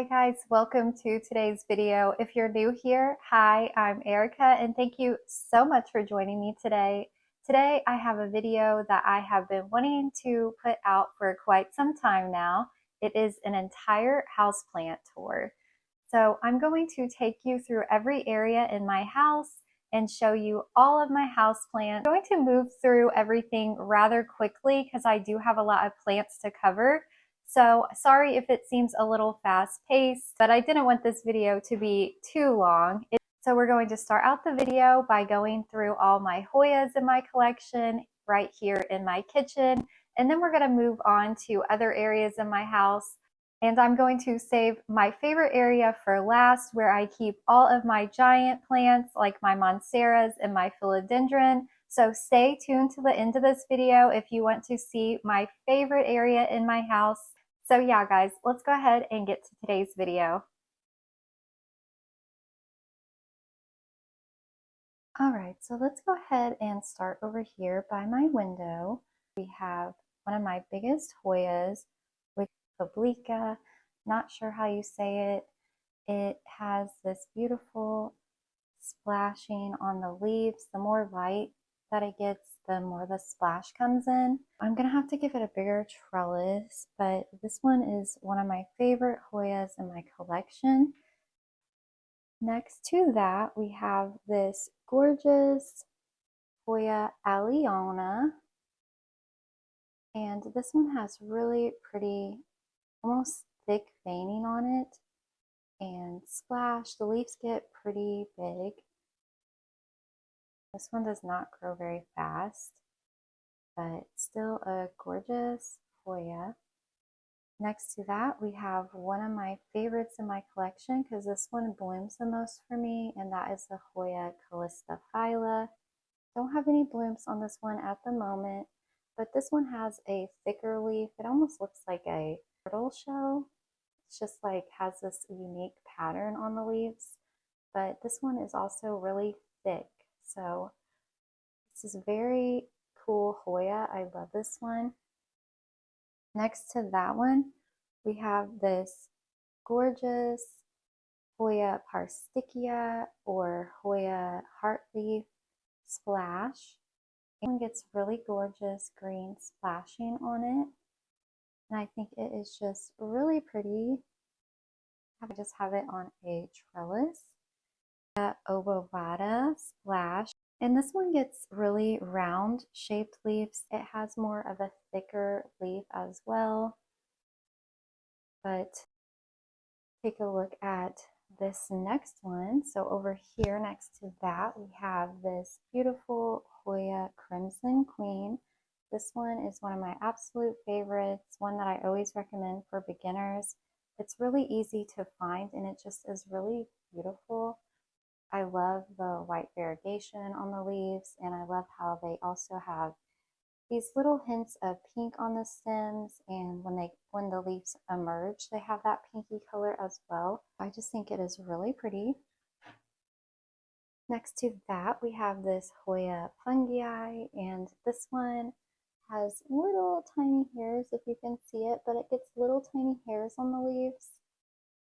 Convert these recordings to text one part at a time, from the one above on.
Hi guys, welcome to today's video. If you're new here, hi, I'm Erica and thank you so much for joining me today. Today I have a video that I have been wanting to put out for quite some time now. It is an entire houseplant tour. So I'm going to take you through every area in my house and show you all of my houseplants. I'm going to move through everything rather quickly because I do have a lot of plants to cover. So sorry if it seems a little fast-paced, but I didn't want this video to be too long. So we're going to start out the video by going through all my Hoyas in my collection right here in my kitchen. And then we're going to move on to other areas in my house. And I'm going to save my favorite area for last, where I keep all of my giant plants like my Monsteras and my Philodendron. So stay tuned to the end of this video if you want to see my favorite area in my house. So yeah, guys, let's go ahead and get to today's video. All right, so let's go ahead and start over here by my window. We have one of my biggest Hoyas, which is Oblique. Not sure how you say it. It has this beautiful splashing on the leaves. The more light that it gets, the more the splash comes in. I'm gonna have to give it a bigger trellis, but this one is one of my favorite Hoyas in my collection. Next to that, we have this gorgeous Hoya Aliona, and this one has really pretty, almost thick veining on it, and splash. The leaves get pretty big. This one does not grow very fast, but still a gorgeous Hoya. Next to that, we have one of my favorites in my collection because this one blooms the most for me, and that is the Hoya Calistophylla. Don't have any blooms on this one at the moment, but this one has a thicker leaf. It almost looks like a turtle shell. It's just like has this unique pattern on the leaves, but this one is also really thick. So this is very cool Hoya. I love this one. Next to that one, we have this gorgeous Hoya Parsticia or Hoya Heartleaf Splash. One gets really gorgeous green splashing on it, and I think it is just really pretty. I just have it on a trellis. Obovata Splash, and this one gets really round shaped leaves. It has more of a thicker leaf as well, but take a look at this next one. So over here next to that, we have this beautiful Hoya Crimson Queen. This one is one of my absolute favorites, one that I always recommend for beginners. It's really easy to find and it just is really beautiful. I love the white variegation on the leaves, and I love how they also have these little hints of pink on the stems, and when the leaves emerge, they have that pinky color as well. I just think it is really pretty. Next to that, we have this Hoya Fungii, and this one has little tiny hairs, if you can see it, but it gets little tiny hairs on the leaves,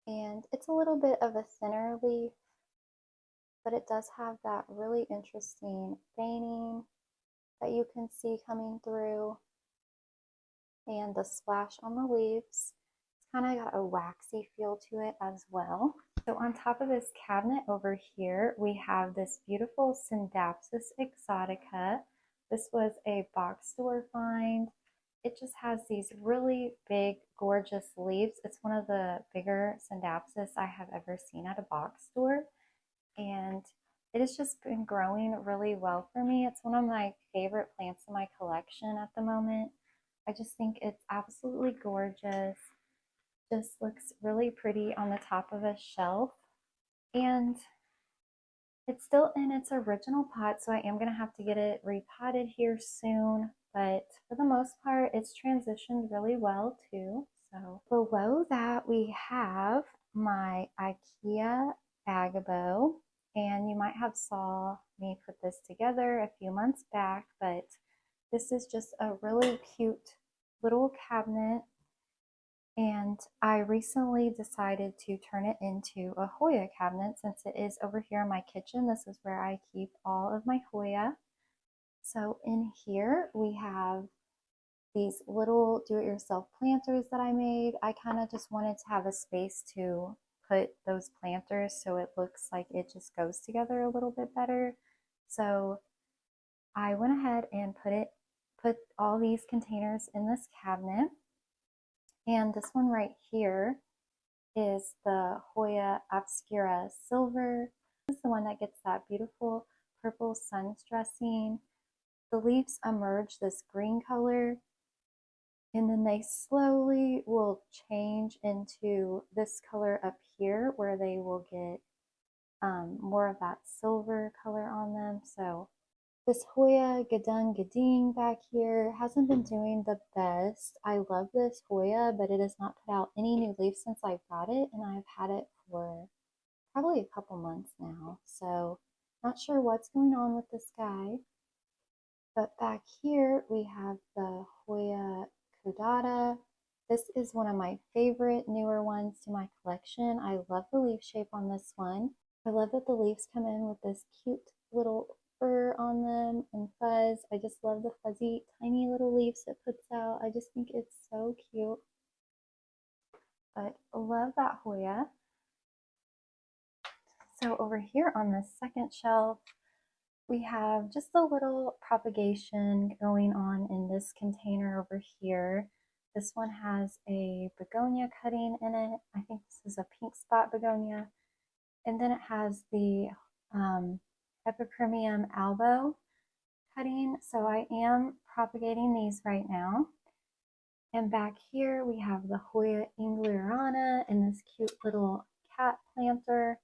and it's a little bit of a thinner leaf, but it does have that really interesting veining that you can see coming through, and the splash on the leaves. It's kind of got a waxy feel to it as well. So on top of this cabinet over here, we have this beautiful Scindapsus exotica. This was a box store find. It just has these really big, gorgeous leaves. It's one of the bigger Scindapsus I have ever seen at a box store, and it has just been growing really well for me. It's one of my favorite plants in my collection at the moment. I just think it's absolutely gorgeous. Just looks really pretty on the top of a shelf. And it's still in its original pot, so I am going to have to get it repotted here soon. But for the most part, it's transitioned really well too. So below that, we have my Ikea Agabo. And you might have saw me put this together a few months back, but this is just a really cute little cabinet, And I recently decided to turn it into a Hoya cabinet since it is over here in my kitchen. This is where I keep all of my Hoya. So in here we have these little do-it-yourself planters that I made. I kind of just wanted to have a space to put those planters so it looks like it just goes together a little bit better. So I went ahead and put all these containers in this cabinet. And this one right here is the Hoya Obscura Silver. This is the one that gets that beautiful purple sun dressing. The leaves emerge this green color, and then they slowly will change into this color up here where they will get more of that silver color on them. So this Hoya Gadung Gading back here hasn't been doing the best. I love this Hoya, but it has not put out any new leaves since I got it, and I've had it for probably a couple months now. So not sure what's going on with this guy. But back here we have the Hoya Caudata. This is one of my favorite newer ones to my collection. I love the leaf shape on this one. I love that the leaves come in with this cute little fur on them and fuzz. I just love the fuzzy tiny little leaves it puts out. I just think it's so cute. But I love that Hoya. So over here on the second shelf, we have just a little propagation going on in this container over here. This one has a begonia cutting in it. I think this is a pink spot begonia. And then it has the Epicremium albo cutting. So I am propagating these right now. And back here we have the Hoya Inglirana in this cute little cat planter.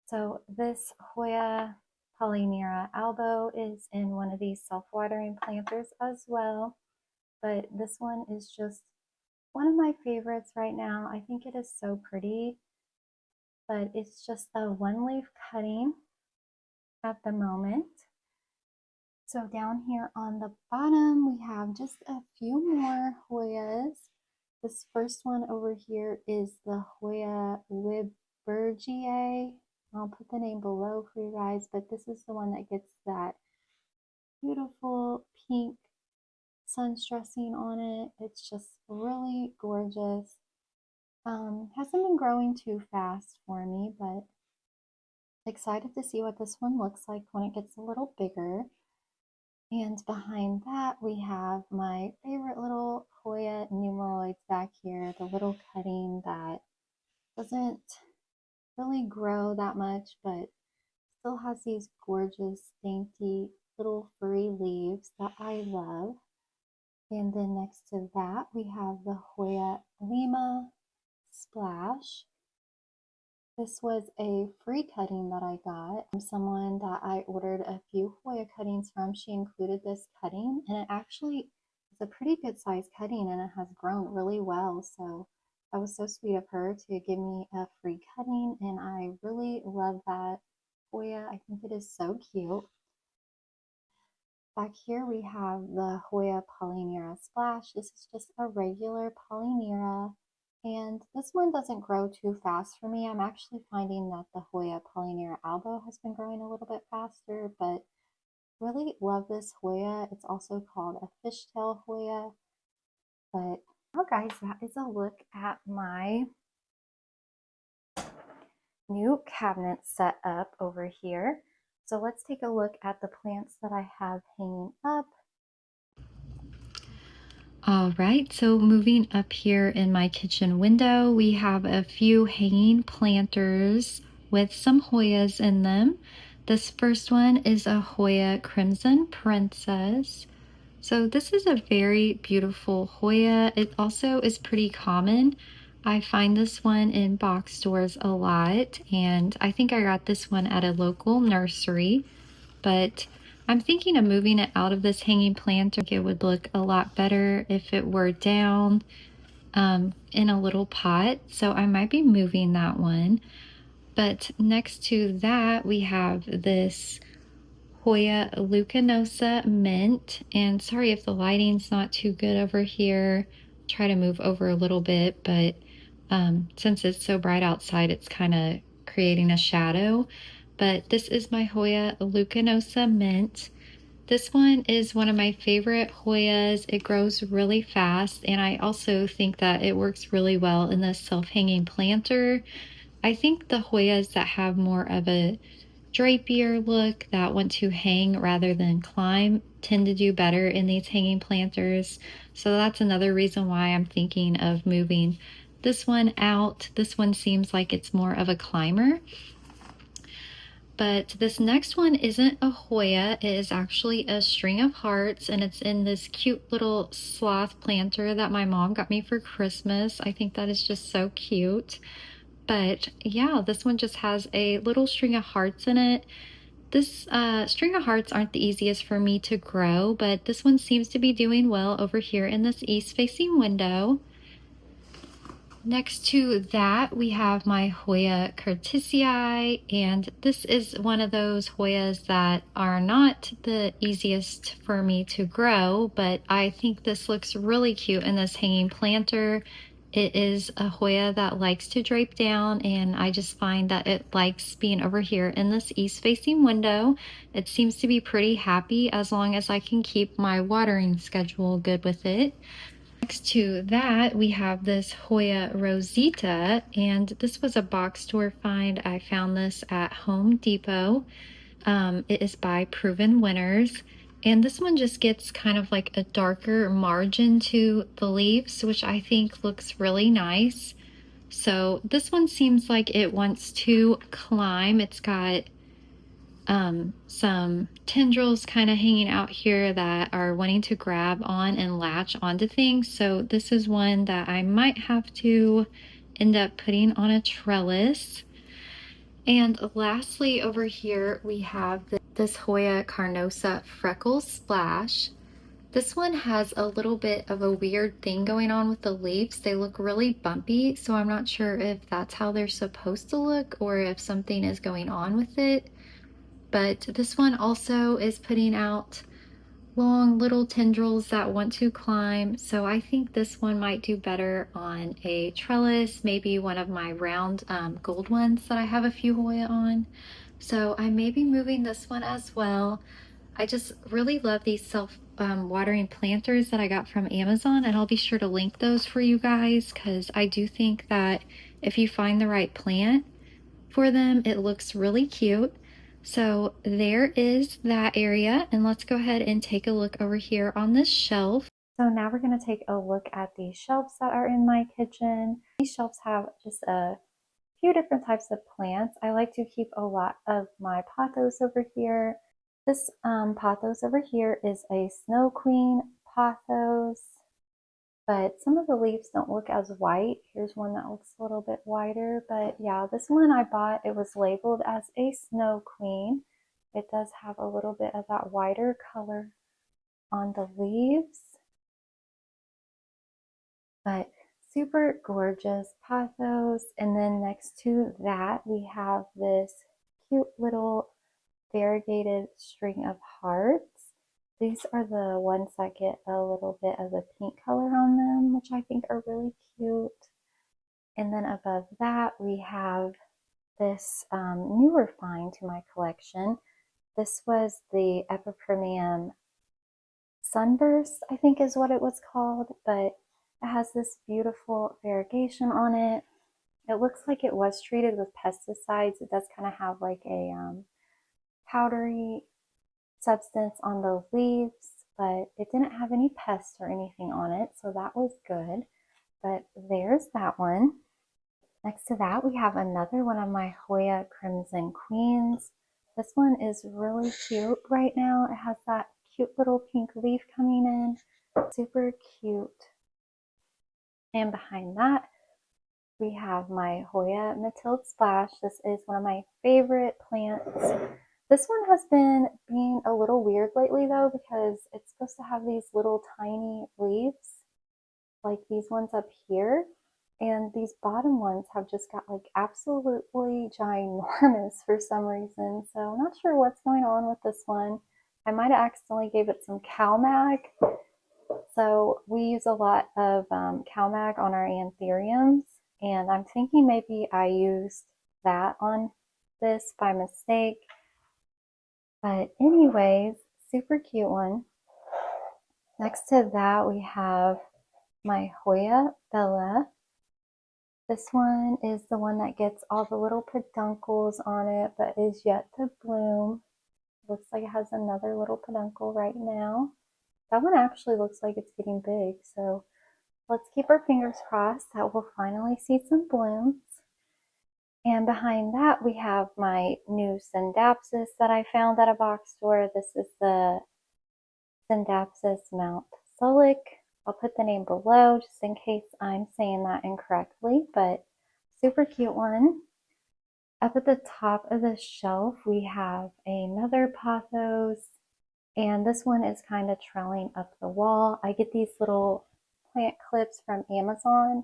So this Hoya Polynera albo is in one of these self-watering planters as well. But this one is just one of my favorites right now. I think it is so pretty, but it's just a one leaf cutting at the moment. So down here on the bottom, we have just a few more Hoyas. This first one over here is the Hoya Liburgiae. I'll put the name below for you guys, but this is the one that gets that beautiful pink sun dressing on it. It's just really gorgeous. Hasn't been growing too fast for me, but excited to see what this one looks like when it gets a little bigger. And behind that, we have my favorite little Hoya numeroids back here, the little cutting that doesn't really grow that much, but still has these gorgeous, dainty, little furry leaves that I love. And then next to that, we have the Hoya Lima Splash. This was a free cutting that I got from someone that I ordered a few Hoya cuttings from. She included this cutting, and it actually is a pretty good size cutting, and it has grown really well. So that was so sweet of her to give me a free cutting, and I really love that Hoya. I think it is so cute. Back here we have the Hoya Polynera Splash. This is just a regular Polynera, and this one doesn't grow too fast for me. I'm actually finding that the Hoya Polynera albo has been growing a little bit faster, but really love this Hoya. It's also called a fishtail Hoya. But now guys, that is a look at my new cabinet set up over here. So let's take a look at the plants that I have hanging up. All right, so moving up here in my kitchen window, we have a few hanging planters with some Hoyas in them. This first one is a Hoya Crimson Princess. So this is a very beautiful Hoya. It also is pretty common. I find this one in box stores a lot, and I think I got this one at a local nursery, but I'm thinking of moving it out of this hanging planter. It would look a lot better if it were down in a little pot, so I might be moving that one. But next to that, we have this Hoya Lucanosa Mint, and sorry if the lighting's not too good over here, try to move over a little bit, but since it's so bright outside, it's kind of creating a shadow. But this is my Hoya lucinosa mint. This one is one of my favorite Hoyas. It grows really fast, and I also think that it works really well in this self-hanging planter. I think the Hoyas that have more of a drapier look, that want to hang rather than climb, tend to do better in these hanging planters. So that's another reason why I'm thinking of moving this one out. This one seems like it's more of a climber. But this next one isn't a Hoya, it is actually a string of hearts, and it's in this cute little sloth planter that my mom got me for Christmas. I think that is just so cute. But yeah, this one just has a little string of hearts in it. This string of hearts aren't the easiest for me to grow, but this one seems to be doing well over here in this east-facing window. Next to that, we have my Hoya curtisii, and this is one of those Hoyas that are not the easiest for me to grow, but I think this looks really cute in this hanging planter. It is a Hoya that likes to drape down, and I just find that it likes being over here in this east-facing window. It seems to be pretty happy as long as I can keep my watering schedule good with it. Next to that, we have this Hoya rosita, and this was a box store find. I found this at Home Depot. It is by Proven Winners, and this one just gets kind of like a darker margin to the leaves, which I think looks really nice. So this one seems like it wants to climb. It's got some tendrils kind of hanging out here that are wanting to grab on and latch onto things. So this is one that I might have to end up putting on a trellis. And lastly, over here we have this Hoya carnosa freckle splash. This one has a little bit of a weird thing going on with the leaves. They look really bumpy, so I'm not sure if that's how they're supposed to look or if something is going on with it. But this one also is putting out long little tendrils that want to climb, so I think this one might do better on a trellis, maybe one of my round gold ones that I have a few Hoya on. So I may be moving this one as well. I just really love these self-watering planters that I got from Amazon, and I'll be sure to link those for you guys because I do think that if you find the right plant for them, it looks really cute. So there is that area, and let's go ahead and take a look over here on this shelf. So now we're going to take a look at the shelves that are in my kitchen. These shelves have just a few different types of plants. I like to keep a lot of my pothos over here. This pothos over here is a snow queen pothos, but some of the leaves don't look as white. Here's one that looks a little bit whiter, but yeah, this one I bought, it was labeled as a snow queen. It does have a little bit of that whiter color on the leaves, but super gorgeous pothos. And then next to that, we have this cute little variegated string of hearts. These are the ones that get a little bit of a pink color on them, which I think are really cute. And then above that, we have this newer find to my collection. This was the Epipremium Sunburst, I think is what it was called, but it has this beautiful variegation on it. It looks like it was treated with pesticides. It does kind of have like a powdery substance on the leaves, but it didn't have any pests or anything on it, so that was good. But there's that one. Next to that, we have another one of my Hoya Crimson Queens. This one is really cute right now. It has that cute little pink leaf coming in. Super cute. And behind that, we have my Hoya Matilde Splash. This is one of my favorite plants. This one has been being a little weird lately though, because it's supposed to have these little tiny leaves, like these ones up here. And these bottom ones have just got like absolutely ginormous for some reason. So I'm not sure what's going on with this one. I might have accidentally gave it some cow mag, So we use a lot of CalMag on our anthuriums, and I'm thinking maybe I used that on this by mistake. But anyways, super cute one. Next to that, we have my Hoya Bella. This one is the one that gets all the little peduncles on it, but is yet to bloom. Looks like it has another little peduncle right now. That one actually looks like it's getting big, so let's keep our fingers crossed that we'll finally see some blooms. And behind that, we have my new Scindapsus that I found at a box store. This is the Scindapsus Mount Sulic. I'll put the name below just in case I'm saying that incorrectly, but super cute one. Up at the top of the shelf, we have another Pothos, and this one is kind of trailing up the wall. I get these little plant clips from Amazon,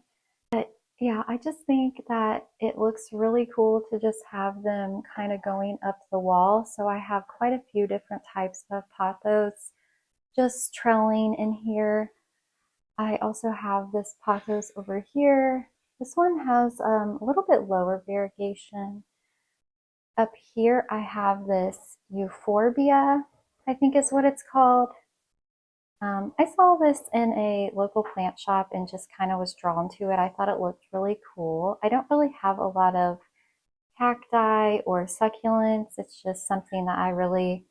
but yeah, I just think that it looks really cool to just have them kind of going up the wall. So I have quite a few different types of Pothos just trailing in here. I also have this Pothos over here. This one has a little bit lower variegation. Up here I have this Euphorbia, I think is what it's called. I saw this in a local plant shop and just kind of was drawn to it. I thought it looked really cool. I don't really have a lot of cacti or succulents. It's just something that I really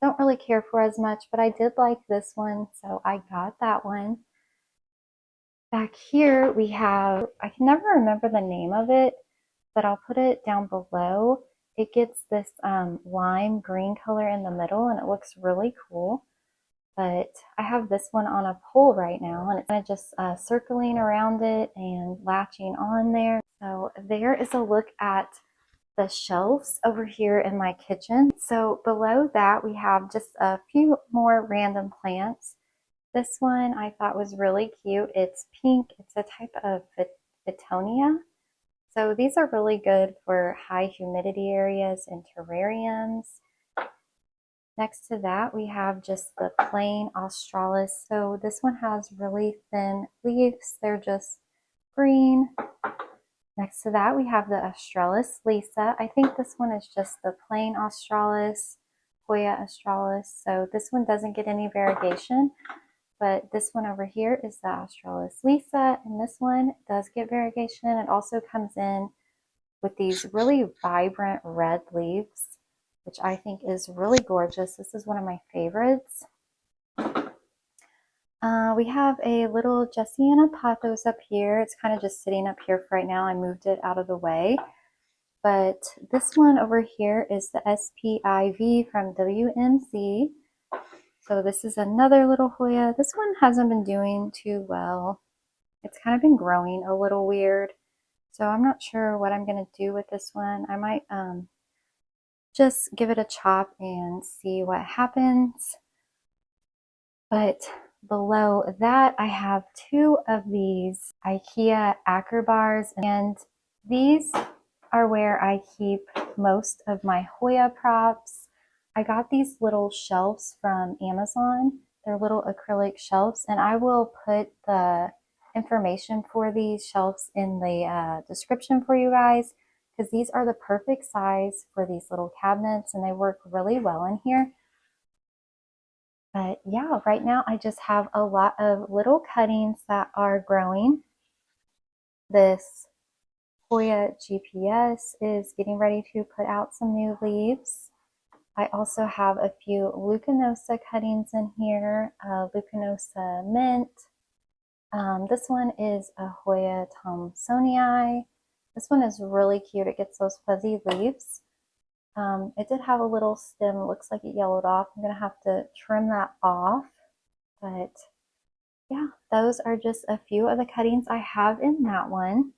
don't really care for as much, but I did like this one, so I got that one. Back here we have, I can never remember the name of it, but I'll put it down below. It gets this lime green color in the middle and it looks really cool. But I have this one on a pole right now and it's kind of just circling around it and latching on there. So there is a look at the shelves over here in my kitchen. So below that we have just a few more random plants. This one I thought was really cute. It's pink. It's a type of Betonia. So these are really good for high humidity areas and terrariums. Next to that, we have just the plain Australis. So this one has really thin leaves. They're just green. Next to that, we have the Australis Lisa. I think this one is just the plain Australis, Hoya Australis. So this one doesn't get any variegation. But this one over here is the Australis Lisa, and this one does get variegation. It also comes in with these really vibrant red leaves, which I think is really gorgeous. This is one of my favorites. We have a little Gessiana Pothos up here. It's kind of just sitting up here for right now. I moved it out of the way. But this one over here is the SPIV from WMC. So this is another little Hoya. This one hasn't been doing too well. It's kind of been growing a little weird. So I'm not sure what I'm going to do with this one. I might just give it a chop and see what happens. But below that, I have two of these Ikea Acre bars, and these are where I keep most of my Hoya props. I got these little shelves from Amazon. They're little acrylic shelves, and I will put the information for these shelves in the description for you guys, because these are the perfect size for these little cabinets and they work really well in here. But yeah, right now I just have a lot of little cuttings that are growing. This Hoya GPS is getting ready to put out some new leaves. I also have a few Lucanosa cuttings in here, Lucanosa Mint. This one is a Hoya Thomsonii. This one is really cute. It gets those fuzzy leaves. It did have a little stem. It looks like it yellowed off. I'm going to have to trim that off. But yeah, those are just a few of the cuttings I have in that one.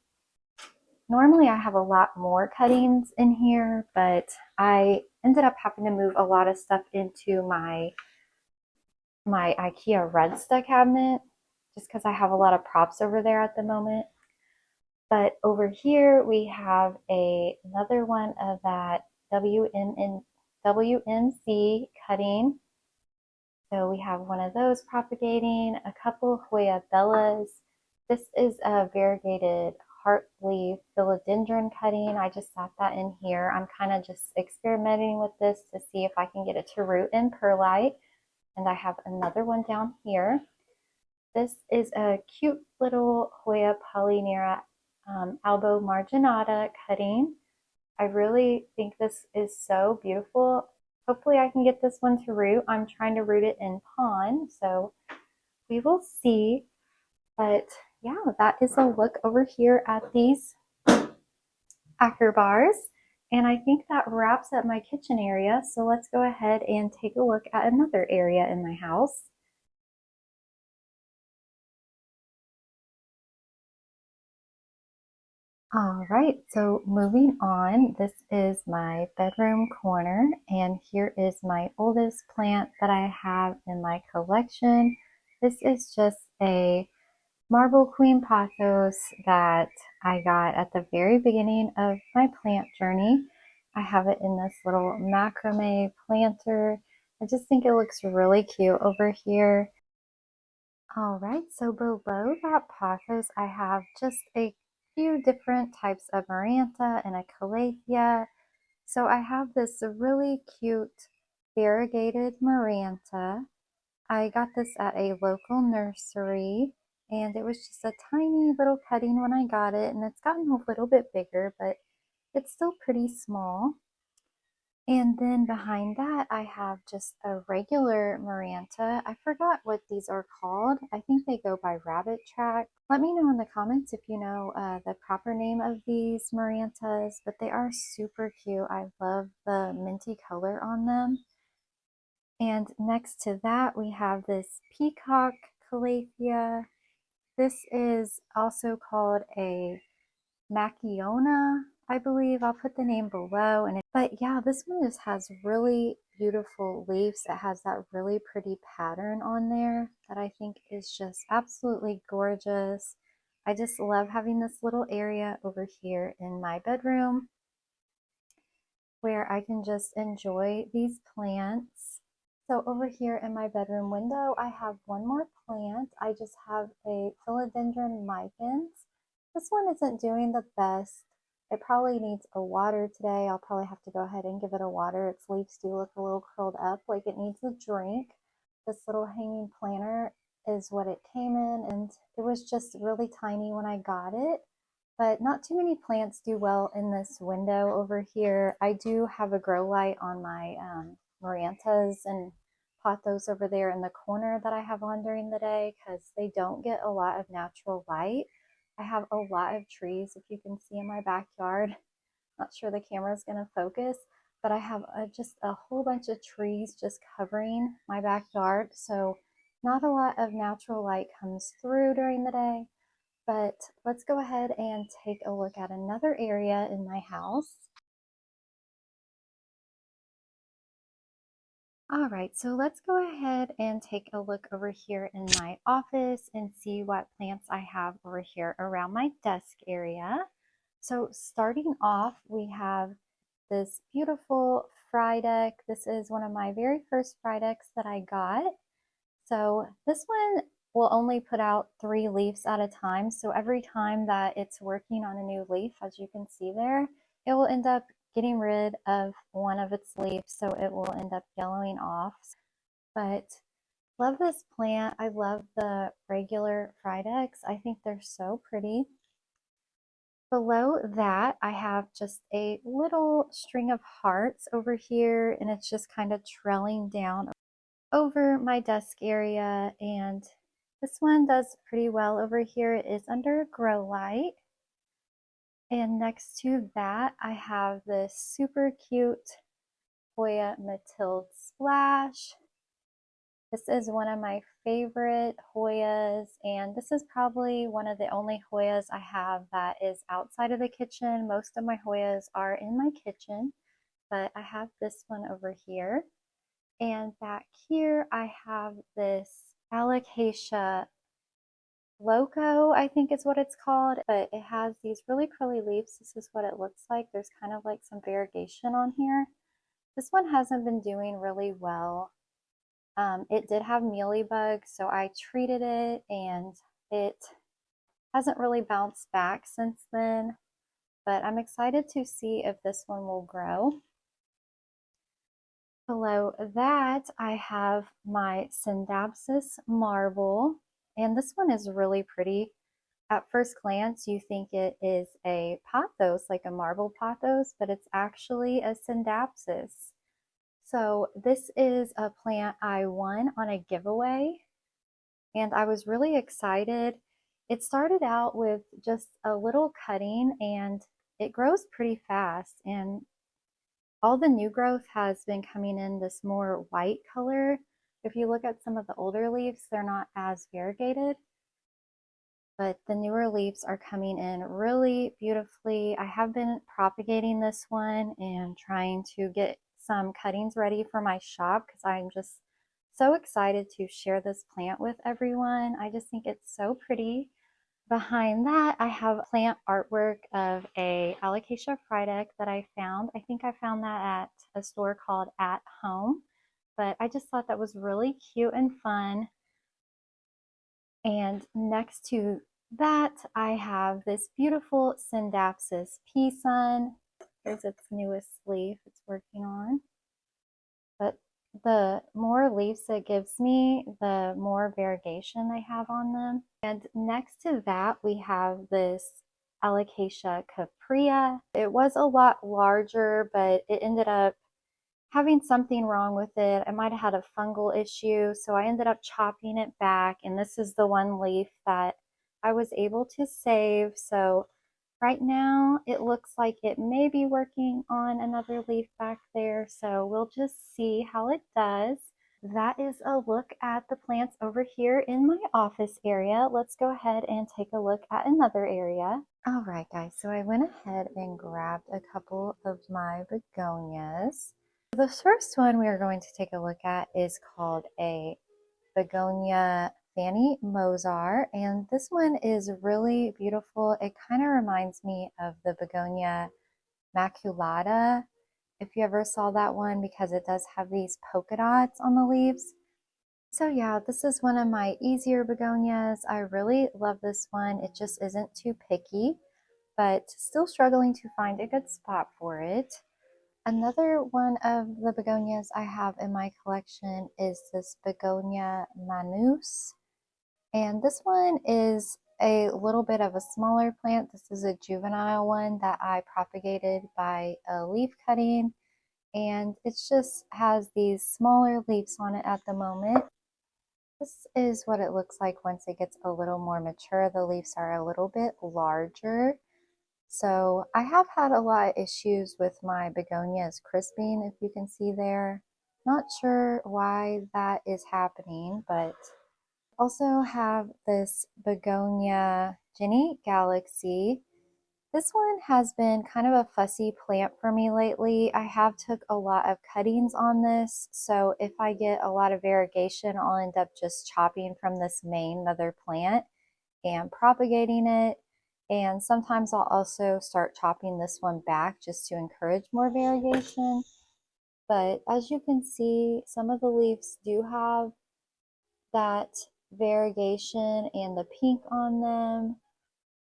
Normally I have a lot more cuttings in here, but I ended up having to move a lot of stuff into my Ikea Rudsta cabinet just because I have a lot of props over there at the moment. But over here we have another one of that WMC cutting. So we have one of those propagating, a couple Hoya bellas. This is a variegated heartleaf philodendron cutting. I just sat that in here. I'm kind of just experimenting with this to see if I can get it to root in perlite. And I have another one down here. This is a cute little Hoya polynera albo marginata cutting. I really think this is so beautiful. Hopefully I can get this one to root. I'm trying to root it in pond, so we will see. But yeah, that is a look over here at these acker bars. And I think that wraps up my kitchen area. So let's go ahead and take a look at another area in my house. All right, so moving on, this is my bedroom corner, and here is my oldest plant that I have in my collection. This is just a marble queen pothos that I got at the very beginning of my plant journey. I have it in this little macrame planter. I just think it looks really cute over here. All right, so below that pothos, I have just a few different types of Maranta and a Calathea. So I have this really cute variegated Maranta. I got this at a local nursery, and it was just a tiny little cutting when I got it, and it's gotten a little bit bigger, but it's still pretty small. And then behind that, I have just a regular Maranta. I forgot what these are called. I think they go by rabbit track. Let me know in the comments if you know the proper name of these Marantas, but they are super cute. I love the minty color on them. And next to that, we have this peacock calathea. This is also called a Maciona, I believe. I'll put the name below. But yeah, this one just has really beautiful leaves. It has that really pretty pattern on there that I think is just absolutely gorgeous. I just love having this little area over here in my bedroom where I can just enjoy these plants. So over here in my bedroom window, I have one more plant. I just have a Philodendron micans. This one isn't doing the best. It probably needs a water today. I'll probably have to go ahead and give it a water. Its leaves do look a little curled up, like it needs a drink. This little hanging planter is what it came in, and it was just really tiny when I got it. But not too many plants do well in this window over here. I do have a grow light on my Marantas and Pothos over there in the corner that I have on during the day because they don't get a lot of natural light. I have a lot of trees, if you can see in my backyard. Not sure the camera is going to focus, but I have just a whole bunch of trees just covering my backyard. So not a lot of natural light comes through during the day. But let's go ahead and take a look at another area in my house. All right, so let's go ahead and take a look over here in my office and see what plants I have over here around my desk area. So starting off, we have this beautiful Frydek. This is one of my very first Frydeks that I got. So this one will only put out 3 leaves at a time. So every time that it's working on a new leaf, as you can see there, it will end up getting rid of one of its leaves. So it will end up yellowing off. But love this plant. I love the regular Frydeks. I think they're so pretty. Below that, I have just a little string of hearts over here, and it's just kind of trailing down over my desk area, and this one does pretty well over here. It is under grow light. And next to that, I have this super cute Hoya Matilde Splash. This is one of my favorite Hoyas, and this is probably one of the only Hoyas I have that is outside of the kitchen. Most of my Hoyas are in my kitchen, but I have this one over here. And back here, I have this Alocasia Loco, I think is what it's called, but it has these really curly leaves. This is what it looks like. There's kind of like some variegation on here. This one hasn't been doing really well. It did have mealybugs, so I treated it and it hasn't really bounced back since then, but I'm excited to see if this one will grow. Below that, I have my Syndapsis marble, and this one is really pretty. At first glance, you think it is a pothos, like a marble pothos, but it's actually a Syndapsis. So this is a plant I won on a giveaway, and I was really excited. It started out with just a little cutting, and it grows pretty fast, and all the new growth has been coming in this more white color. If you look at some of the older leaves, they're not as variegated, but the newer leaves are coming in really beautifully. I have been propagating this one and trying to get some cuttings ready for my shop because I'm just so excited to share this plant with everyone. I just think it's so pretty. Behind that, I have plant artwork of a Alocasia frydek that I found. I think I found that at a store called At Home, but I just thought that was really cute and fun. And next to that, I have this beautiful Syndapsis pea sun. Here's its newest leaf it's working on. But the more leaves it gives me, the more variegation they have on them. And next to that, we have this Alocasia caprea. It was a lot larger, but it ended up having something wrong with it. I might have had a fungal issue, so I ended up chopping it back, and this is the one leaf that I was able to save. So right now it looks like it may be working on another leaf back there, so we'll just see how it does. That is a look at the plants over here in my office area. Let's go ahead and take a look at another area. All right, guys, so I went ahead and grabbed a couple of my begonias. The first one we are going to take a look at is called a Begonia Fanny Mozart, and this one is really beautiful. It kind of reminds me of the Begonia maculata, if you ever saw that one, because it does have these polka dots on the leaves. So yeah, this is one of my easier begonias. I really love this one. It just isn't too picky, but still struggling to find a good spot for it. Another one of the begonias I have in my collection is this Begonia manus. And this one is a little bit of a smaller plant. This is a juvenile one that I propagated by a leaf cutting. And it just has these smaller leaves on it at the moment. This is what it looks like once it gets a little more mature. The leaves are a little bit larger. So I have had a lot of issues with my begonias crisping, if you can see there. Not sure why that is happening, but also have this begonia Ginny Galaxy. This one has been kind of a fussy plant for me lately. I have took a lot of cuttings on this, so if I get a lot of variegation, I'll end up just chopping from this main mother plant and propagating it. And sometimes I'll also start chopping this one back just to encourage more variegation. But as you can see, some of the leaves do have that variegation and the pink on them.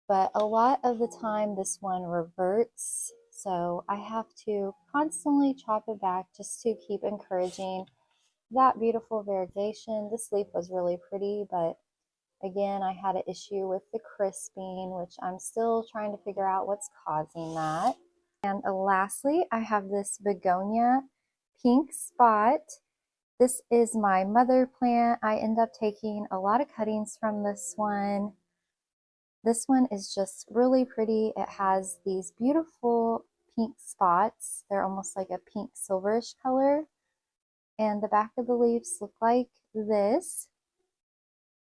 But a lot of the time this one reverts. So I have to constantly chop it back just to keep encouraging that beautiful variegation. This leaf was really pretty, but again, I had an issue with the crisping, which I'm still trying to figure out what's causing that. And lastly, I have this begonia pink spot. This is my mother plant. I end up taking a lot of cuttings from this one. This one is just really pretty. It has these beautiful pink spots. They're almost like a pink silverish color. And the back of the leaves look like this.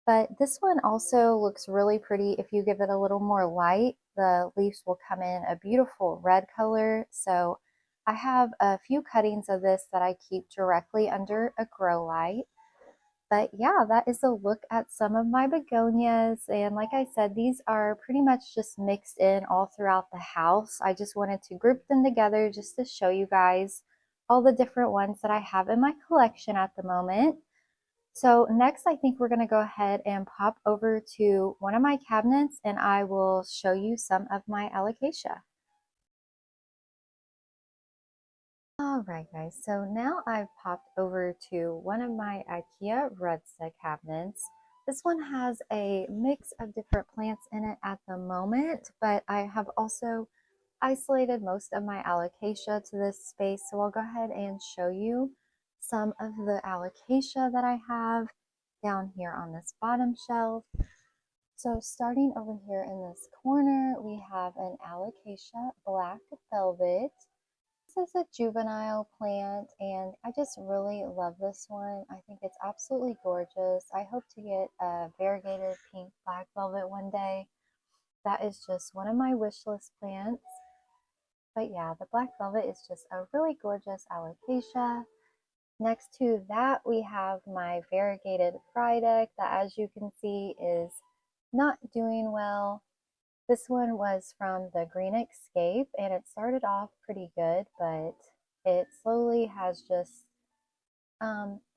But this one also looks really pretty if you give it a little more light. The leaves will come in a beautiful red color. So I have a few cuttings of this that I keep directly under a grow light. But yeah, that is a look at some of my begonias. And like I said, these are pretty much just mixed in all throughout the house. I just wanted to group them together just to show you guys all the different ones that I have in my collection at the moment. So next, I think we're going to go ahead and pop over to one of my cabinets and I will show you some of my alocasia. Alright guys, so now I've popped over to one of my Ikea Rudsta cabinets. This one has a mix of different plants in it at the moment, but I have also isolated most of my alocasia to this space, so I'll go ahead and show you some of the alocasia that I have down here on this bottom shelf. So starting over here in this corner, we have an alocasia black velvet. This is a juvenile plant and I just really love this one. I think it's absolutely gorgeous. I hope to get a variegated pink black velvet one day. That is just one of my wish list plants. But yeah, the black velvet is just a really gorgeous alocasia. Next to that, we have my variegated frydek that, as you can see, is not doing well. This one was from the Green Escape and it started off pretty good, but it slowly has just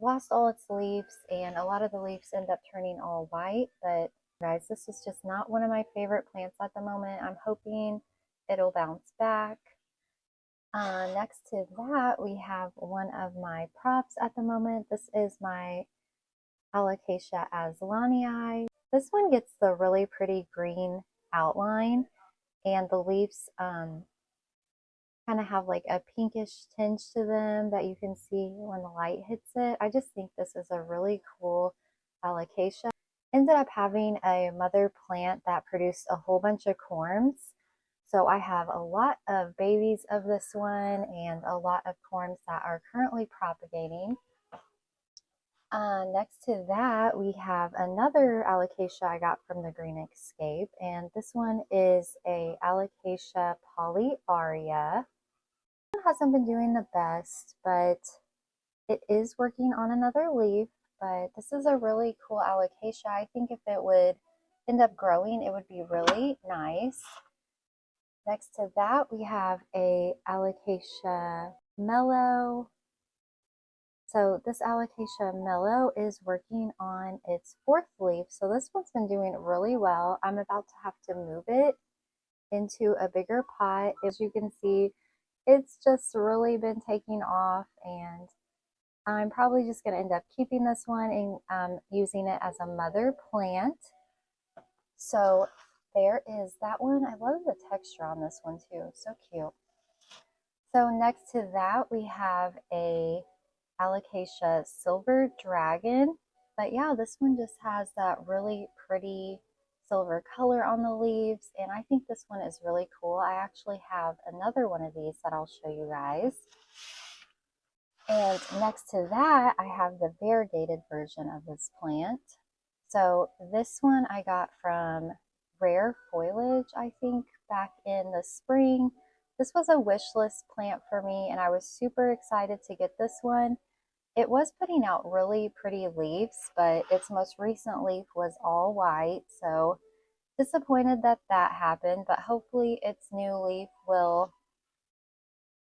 lost all its leaves and a lot of the leaves end up turning all white. But guys, this is just not one of my favorite plants at the moment. I'm hoping it'll bounce back. Next to that, we have one of my props at the moment. This is my Alocasia aslanii. This one gets the really pretty green outline and the leaves kind of have like a pinkish tinge to them that you can see when the light hits it. I just think this is a really cool alocasia. Ended up having a mother plant that produced a whole bunch of corms. So I have a lot of babies of this one and a lot of corms that are currently propagating. Next to that, we have another alocasia I got from the Green Escape, and this one is a alocasia polyaria. It hasn't been doing the best, but it is working on another leaf. But this is a really cool alocasia. I think if it would end up growing, it would be really nice. Next to that, we have a alocasia mellow. So this alocasia mellow is working on its fourth leaf. So this one's been doing really well. I'm about to have to move it into a bigger pot. As you can see, it's just really been taking off and I'm probably just going to end up keeping this one and using it as a mother plant. So there is that one. I love the texture on this one too. So cute. So next to that, we have a Alocasia silver dragon. But yeah, this one just has that really pretty silver color on the leaves. And I think this one is really cool. I actually have another one of these that I'll show you guys. And next to that, I have the variegated version of this plant. So this one I got from Rare Foliage, I think, back in the spring. This was a wish list plant for me, and I was super excited to get this one. It was putting out really pretty leaves, but its most recent leaf was all white, so disappointed that that happened, but hopefully its new leaf will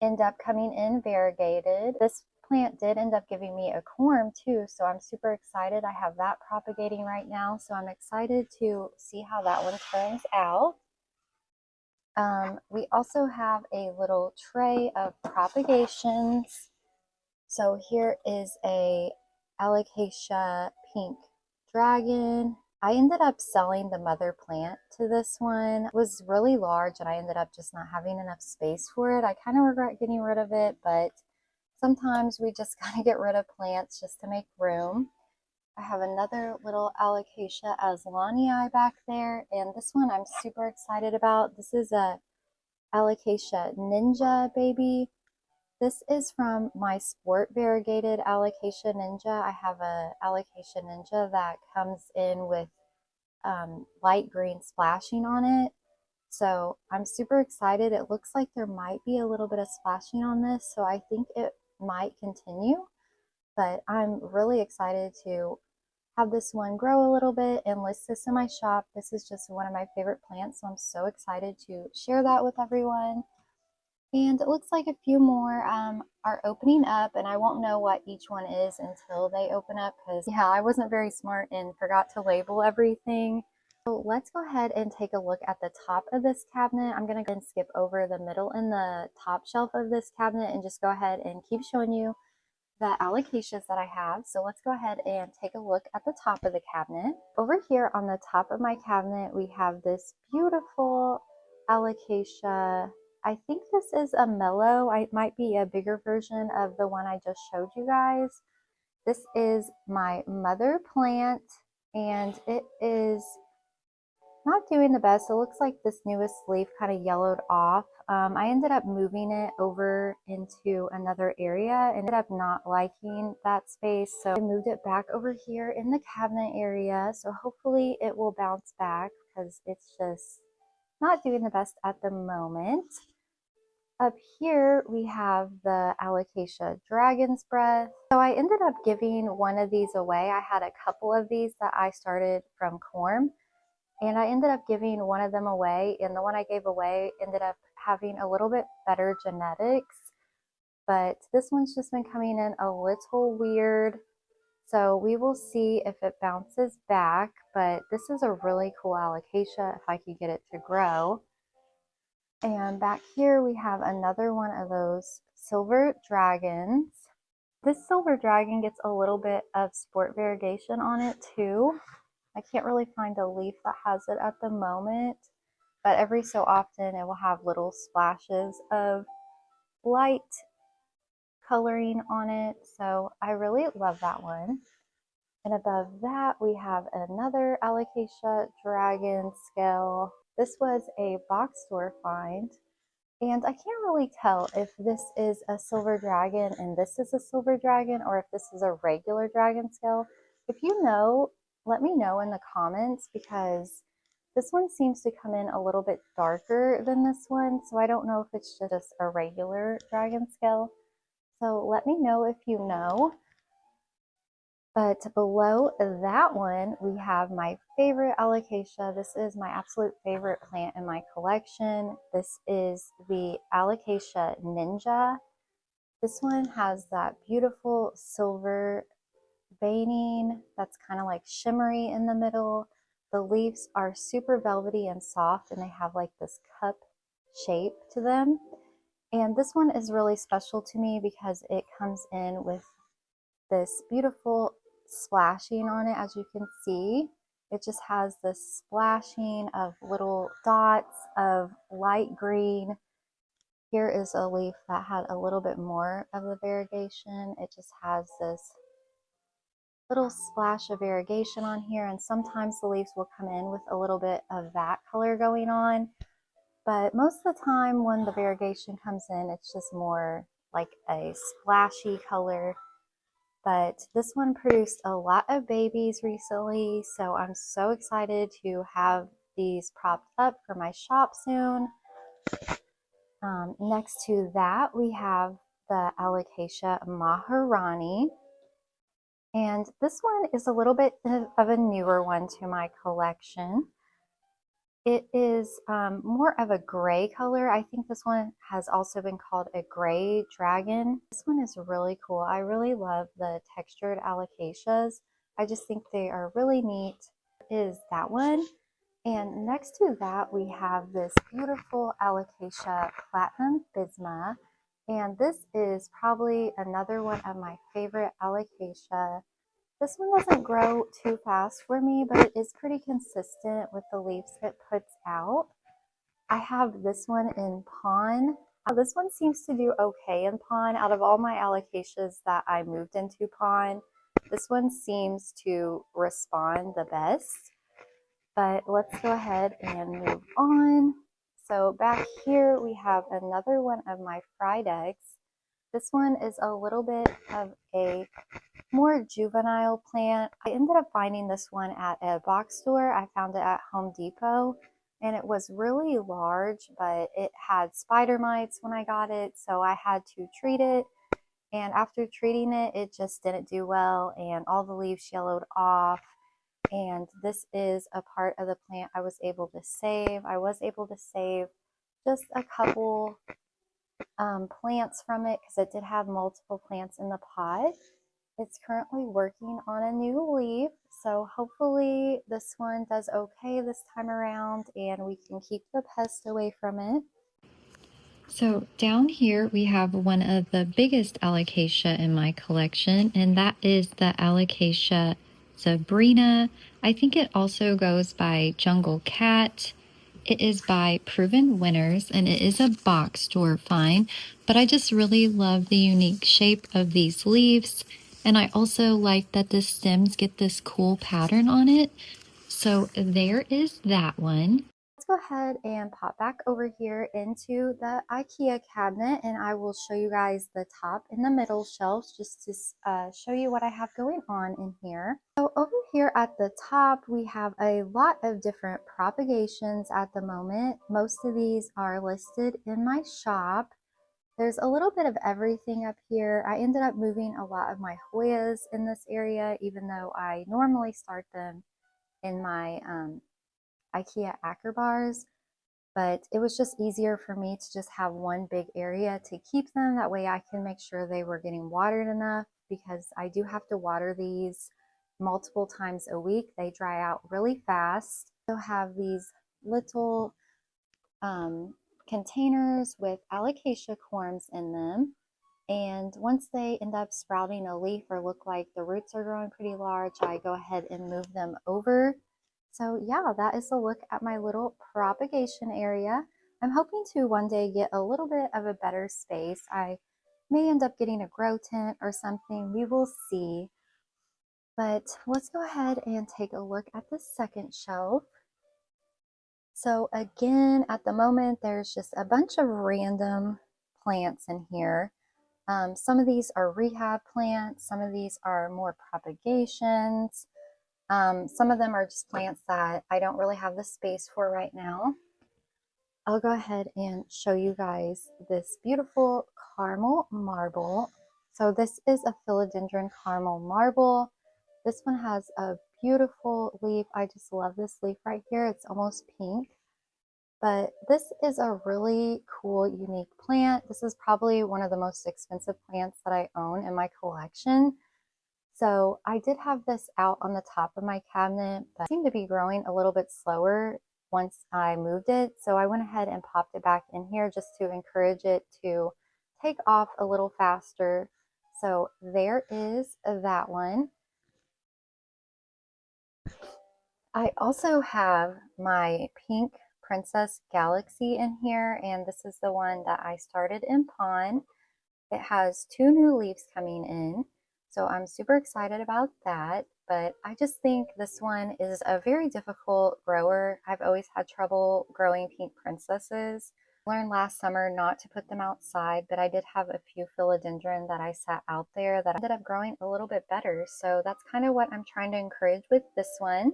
end up coming in variegated. This plant did end up giving me a corm too, so I'm super excited. I have that propagating right now, so I'm excited to see how that one turns out. We also have a little tray of propagations. So here is a Alocasia pink dragon. I ended up selling the mother plant to this one. It was really large and I ended up just not having enough space for it. I kind of regret getting rid of it, but sometimes we just gotta get rid of plants just to make room. I have another little Alocasia aslanii back there, and this one I'm super excited about. This is a Alocasia Ninja baby. This is from my sport variegated Alocasia Ninja. I have a Alocasia Ninja that comes in with light green splashing on it. So I'm super excited. It looks like there might be a little bit of splashing on this, so I think it might continue. But I'm really excited to have this one grow a little bit and list this in my shop. This is just one of my favorite plants, so I'm so excited to share that with everyone. And it looks like a few more are opening up, and I won't know what each one is until they open up because, yeah, I wasn't very smart and forgot to label everything. So let's go ahead and take a look at the top of this cabinet. I'm going to go and skip over the middle and the top shelf of this cabinet and just go ahead and keep showing you the alocasias that I have. So let's go ahead and take a look at the top of the cabinet. Over here on the top of my cabinet, we have this beautiful alocasia. I think this is a mellow. It might be a bigger version of the one I just showed you guys. This is my mother plant, and it is not doing the best. It looks like this newest leaf kind of yellowed off. I ended up moving it over into another area and ended up not liking that space. So I moved it back over here in the cabinet area. So hopefully it will bounce back because it's just not doing the best at the moment. Up here we have the Alocasia Dragon's Breath. So I ended up giving one of these away. I had a couple of these that I started from corm, and I ended up giving one of them away, and the one I gave away ended up having a little bit better genetics, but this one's just been coming in a little weird. So we will see if it bounces back, but this is a really cool alocasia if I could get it to grow. And back here we have another one of those silver dragons. This silver dragon gets a little bit of sport variegation on it too. I can't really find a leaf that has it at the moment, but every so often it will have little splashes of light coloring on it. So I really love that one. And above that, we have another Alocasia dragon scale. This was a box store find, and I can't really tell if this is a silver dragon and this is a silver dragon, or if this is a regular dragon scale. If you know, let me know in the comments, because this one seems to come in a little bit darker than this one. So I don't know if it's just a regular dragon scale. So let me know if you know. But below that one, we have my favorite alocasia. This is my absolute favorite plant in my collection. This is the Alocasia Ninja. This one has that beautiful silver veining that's kind of like shimmery in the middle. The leaves are super velvety and soft, and they have like this cup shape to them. And this one is really special to me because it comes in with this beautiful splashing on it. As you can see, it just has this splashing of little dots of light green. Here is a leaf that had a little bit more of the variegation. It just has this little splash of variegation on here, and sometimes the leaves will come in with a little bit of that color going on, but most of the time when the variegation comes in, it's just more like a splashy color. But this one produced a lot of babies recently, so I'm so excited to have these propped up for my shop soon. Next to that, we have the Alocasia Maharani. And this one is a little bit of a newer one to my collection. It is more of a gray color. I think this one has also been called a gray dragon. This one is really cool. I really love the textured alocasias. I just think they are really neat. Is that one. And next to that, we have this beautiful Alocasia Platinum Bisma. And this is probably another one of my favorite Alocasia. This one doesn't grow too fast for me, but it is pretty consistent with the leaves it puts out. I have this one in pon. This one seems to do okay in pon. Out of all my alocasias that I moved into pon, this one seems to respond the best. But let's go ahead and move on. So back here we have another one of my fried eggs. This one is a little bit of a more juvenile plant. I ended up finding this one at a box store. I found it at Home Depot, and it was really large, but it had spider mites when I got it, so I had to treat it. And after treating it, it just didn't do well, and all the leaves yellowed off. And this is a part of the plant I was able to save. I was able to save just a couple plants from it because it did have multiple plants in the pot. It's currently working on a new leaf, so hopefully this one does okay this time around and we can keep the pest away from it. So down here we have one of the biggest alocasia in my collection, and that is the Alocasia Sabrina. I think it also goes by Jungle Cat. It is by Proven Winners, and it is a box store find, but I just really love the unique shape of these leaves, and I also like that the stems get this cool pattern on it. So there is that one. Let's go ahead and pop back over here into the Ikea cabinet and I will show you guys the top and the middle shelves just to show you what I have going on in here. So over here at the top, we have a lot of different propagations at the moment. Most of these are listed in my shop. There's a little bit of everything up here. I ended up moving a lot of my Hoyas in this area, even though I normally start them in my Ikea Acker bars, but it was just easier for me to just have one big area to keep them. That way I can make sure they were getting watered enough because I do have to water these multiple times a week. They dry out really fast. I also have these little containers with alocasia corms in them. And once they end up sprouting a leaf or look like the roots are growing pretty large, I go ahead and move them over. So yeah, that is a look at my little propagation area. I'm hoping to one day get a little bit of a better space. I may end up getting a grow tent or something. We will see. But let's go ahead and take a look at the second shelf. So again, at the moment, there's just a bunch of random plants in here. Some of these are rehab plants, some of these are more propagations. Some of them are just plants that I don't really have the space for right now. I'll go ahead and show you guys this beautiful caramel marble. So this is a philodendron caramel marble. This one has a beautiful leaf. I just love this leaf right here. It's almost pink. But this is a really cool, unique plant. This is probably one of the most expensive plants that I own in my collection. So I did have this out on the top of my cabinet, but it seemed to be growing a little bit slower once I moved it. So I went ahead and popped it back in here just to encourage it to take off a little faster. So there is that one. I also have my pink Princess Galaxy in here, and this is the one that I started in Pawn. It has 2 new leaves coming in, so I'm super excited about that. But I just think this one is a very difficult grower. I've always had trouble growing pink princesses. I learned last summer not to put them outside, but I did have a few philodendron that I sat out there that ended up growing a little bit better. So that's kind of what I'm trying to encourage with this one.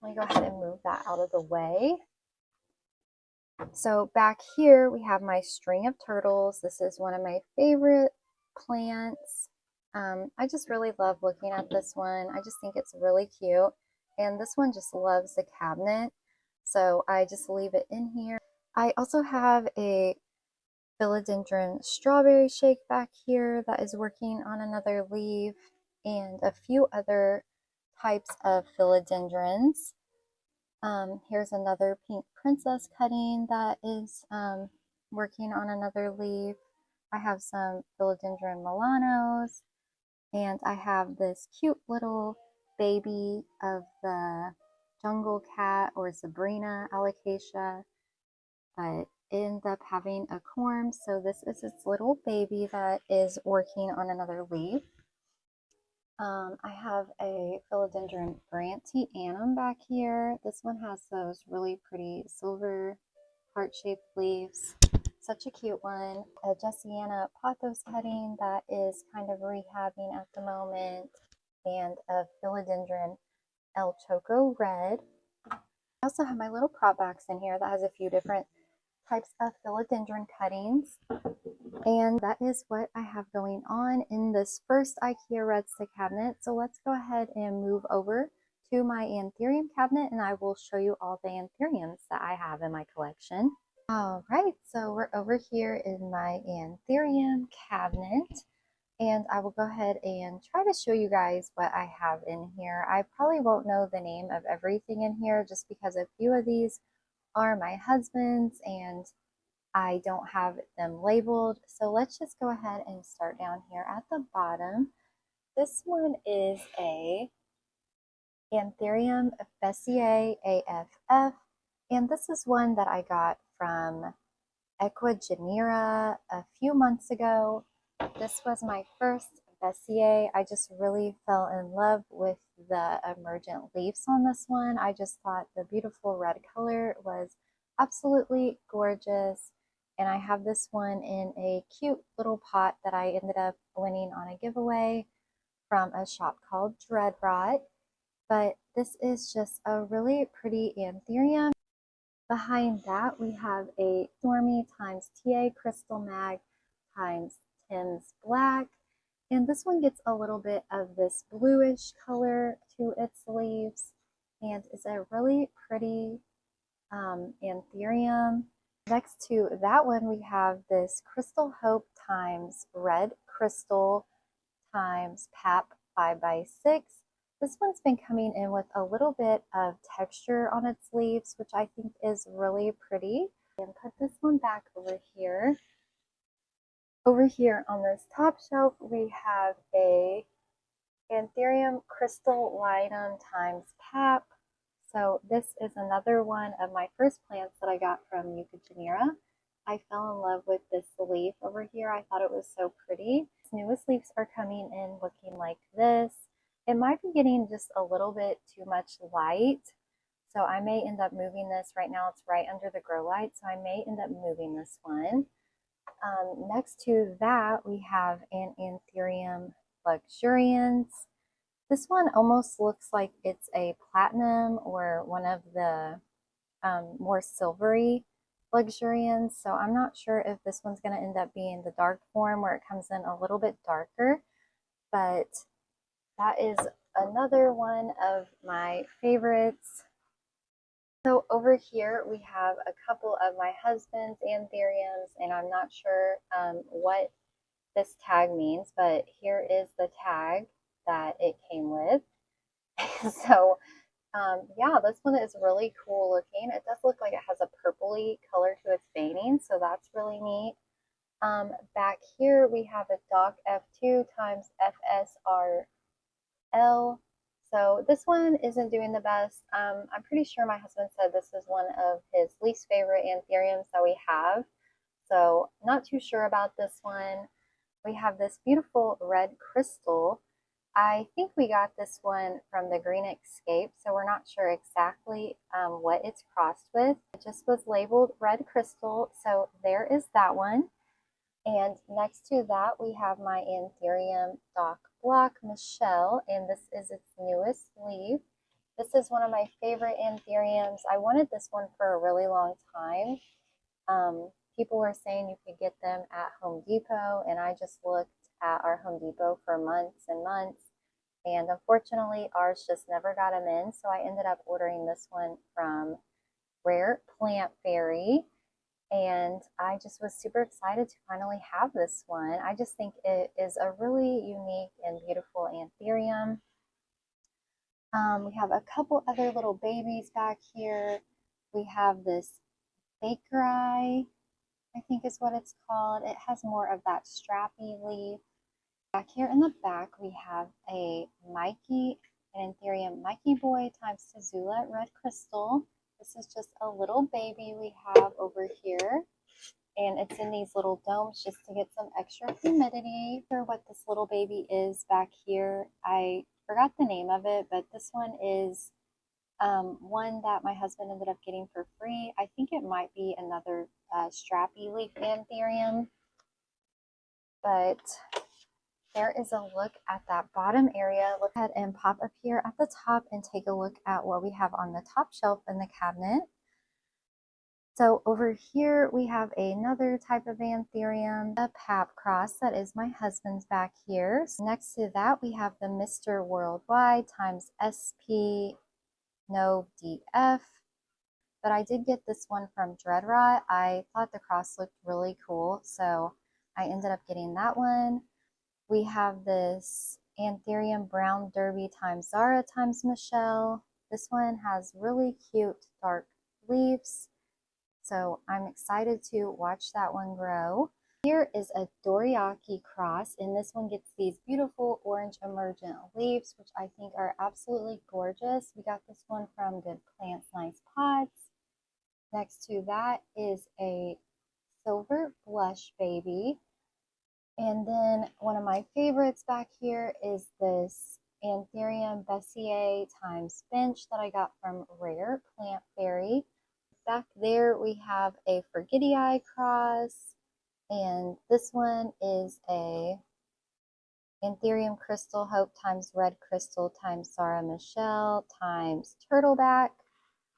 Let me go ahead and move that out of the way. So back here we have my string of turtles. This is one of my favorite plants. I just really love looking at this one. I just think it's really cute. And this one just loves the cabinet. So I just leave it in here. I also have a philodendron strawberry shake back here that is working on another leaf and a few other types of philodendrons. Here's another pink princess cutting that is working on another leaf. I have some philodendron Milanos, and I have this cute little baby of the jungle cat or Sabrina alocasia, but it ended up having a corm, so this is its little baby that is working on another leaf. I have a philodendron Branty Annum back here. This one has those really pretty silver heart-shaped leaves. Such a cute one. A Jessiana Pothos cutting that is kind of rehabbing at the moment. And a philodendron El Choco Red. I also have my little prop box in here that has a few different types of philodendron cuttings. And that is what I have going on in this first Ikea Rudsta cabinet. So let's go ahead and move over to my anthurium cabinet and I will show you all the anthuriums that I have in my collection. All right, so we're over here in my Anthurium cabinet, and I will go ahead and try to show you guys what I have in here. I probably won't know the name of everything in here just because a few of these are my husband's and I don't have them labeled. So let's just go ahead and start down here at the bottom. This one is a Anthurium Fessiae AFF, and this is one that I got from Ecuagenera a few months ago. This was my first Fessiae. I just really fell in love with the emergent leaves on this one. I just thought the beautiful red color was absolutely gorgeous. And I have this one in a cute little pot that I ended up winning on a giveaway from a shop called Dreadrot. But this is just a really pretty anthurium. Behind that, we have a Stormy times TA Crystal Mag times Tim's Black. And this one gets a little bit of this bluish color to its leaves and is a really pretty anthurium. Next to that one, we have this Crystal Hope times Red Crystal times PAP 5x6. This one's been coming in with a little bit of texture on its leaves, which I think is really pretty. And put this one back over here. Over here on this top shelf, we have a Anthurium Crystal Linum times PAP. So this is another one of my first plants that I got from Eucagenera. I fell in love with this leaf over here. I thought it was so pretty. Its newest leaves are coming in looking like this. It might be getting just a little bit too much light, so I may end up moving this. Right now it's right under the grow light, so I may end up moving this one. Next to that, we have an Anthurium luxurians. This one almost looks like it's a platinum or one of the more silvery luxurians. So I'm not sure if this one's going to end up being the dark form where it comes in a little bit darker, but that is another one of my favorites. So over here we have a couple of my husband's anthuriums, and I'm not sure what this tag means, but here is the tag that it came with. So yeah, this one is really cool looking. It does look like it has a purpley color to its veining, so that's really neat. Back here we have a Doc F2 times FSRL. So this one isn't doing the best. I'm pretty sure my husband said this is one of his least favorite anthuriums that we have. So not too sure about this one. We have this beautiful red crystal. I think we got this one from the Green Escape, so we're not sure exactly what it's crossed with. It just was labeled red crystal, so there is that one. And next to that, we have my Anthurium Doc Block Michelle, and this is its newest leaf. This is one of my favorite anthuriums. I wanted this one for a really long time. People were saying you could get them at Home Depot, and I just looked at our Home Depot for months and months, and unfortunately ours just never got them in, so I ended up ordering this one from Rare Plant Fairy, and I just was super excited to finally have this one. I just think it is a really unique and beautiful anthurium. We have a couple other little babies back here. We have this Bakeri, I think is what it's called. It has more of that strappy leaf. Back here in the back, we have a Mikey, an Anthurium Mikey Boy times Tazula Red Crystal. This is just a little baby we have over here, and it's in these little domes just to get some extra humidity. For what this little baby is back here, I forgot the name of it, but this one is one that my husband ended up getting for free. I think it might be another strappy leaf anthurium, but there is a look at that bottom area. Look ahead and pop up here at the top and take a look at what we have on the top shelf in the cabinet. So over here we have another type of anthurium, a pap cross that is my husband's back here. So next to that we have the Mr. Worldwide times SP No DF. but I did get this one from Dreadrot. I thought the cross looked really cool, so I ended up getting that one. We have this Anthurium Brown Derby times Zara times Michelle. This one has really cute dark leaves, so I'm excited to watch that one grow. Here is a Doriaki cross, and this one gets these beautiful orange emergent leaves, which I think are absolutely gorgeous. We got this one from Good Plants Nice Pots. Next to that is a silver blush baby. And then one of my favorites back here is this Anthurium Bessier times Bench that I got from Rare Plant Fairy. Back there we have a Forgetii cross, and this one is a Anthurium Crystal Hope times Red Crystal times Sarah Michelle times Turtleback.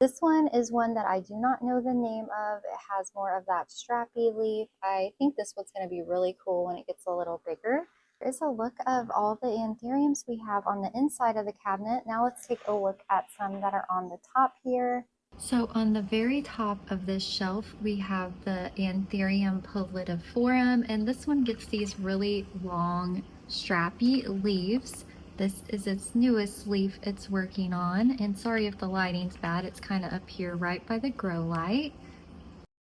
This one is one that I do not know the name of. It has more of that strappy leaf. I think this one's going to be really cool when it gets a little bigger. Here's a look of all the anthuriums we have on the inside of the cabinet. Now let's take a look at some that are on the top here. So on the very top of this shelf, we have the Anthurium Polytiforum, and this one gets these really long, strappy leaves. This is its newest leaf it's working on, and sorry if the lighting's bad, it's kind of up here right by the grow light.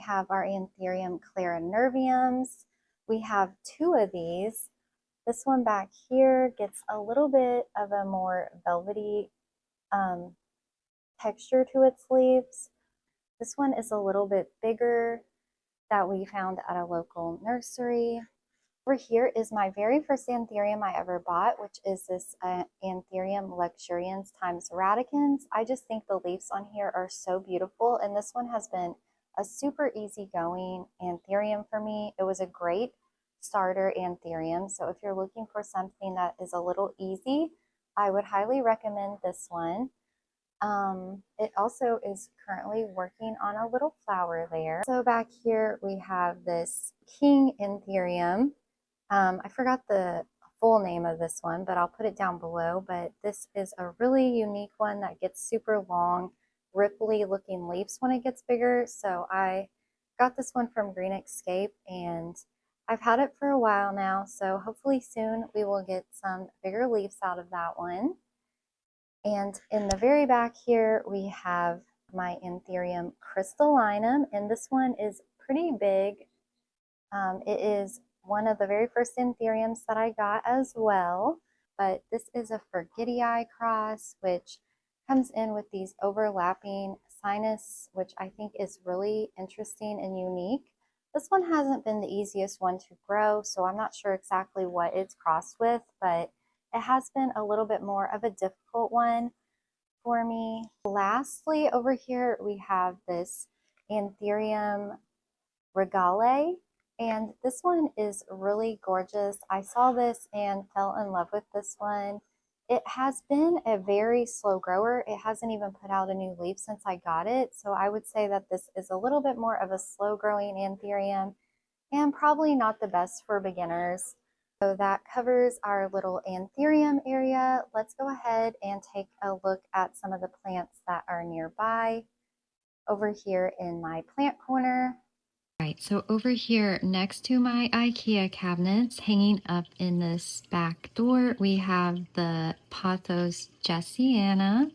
We have our Anthurium Clarinerviums. We have two of these. This one back here gets a little bit of a more velvety texture to its leaves. This one is a little bit bigger that we found at a local nursery. Over here is my very first anthurium I ever bought, which is this Anthurium luxurians times radicans. I just think the leaves on here are so beautiful, and this one has been a super easygoing anthurium for me. It was a great starter anthurium, so if you're looking for something that is a little easy, I would highly recommend this one. It also is currently working on a little flower there. So back here we have this King Anthurium. I forgot the full name of this one, but I'll put it down below. But this is a really unique one that gets super long, ripply looking leaves when it gets bigger. So I got this one from Green Escape, and I've had it for a while now. So hopefully soon we will get some bigger leaves out of that one. And in the very back here, we have my Anthurium crystallinum, and this one is pretty big. It is one of the very first anthuriums that I got as well, but this is a Forgetii cross, which comes in with these overlapping sinus, which I think is really interesting and unique. This one hasn't been the easiest one to grow, so I'm not sure exactly what it's crossed with, but it has been a little bit more of a difficult one for me. Lastly, over here we have this Anthurium regale, and this one is really gorgeous. I saw this and fell in love with this one. It has been a very slow grower. It hasn't even put out a new leaf since I got it, so I would say that this is a little bit more of a slow growing anthurium and probably not the best for beginners. So that covers our little anthurium area. Let's go ahead and take a look at some of the plants that are nearby over here in my plant corner. Right, so over here next to my Ikea cabinets, hanging up in this back door, we have the Pothos Jessiana.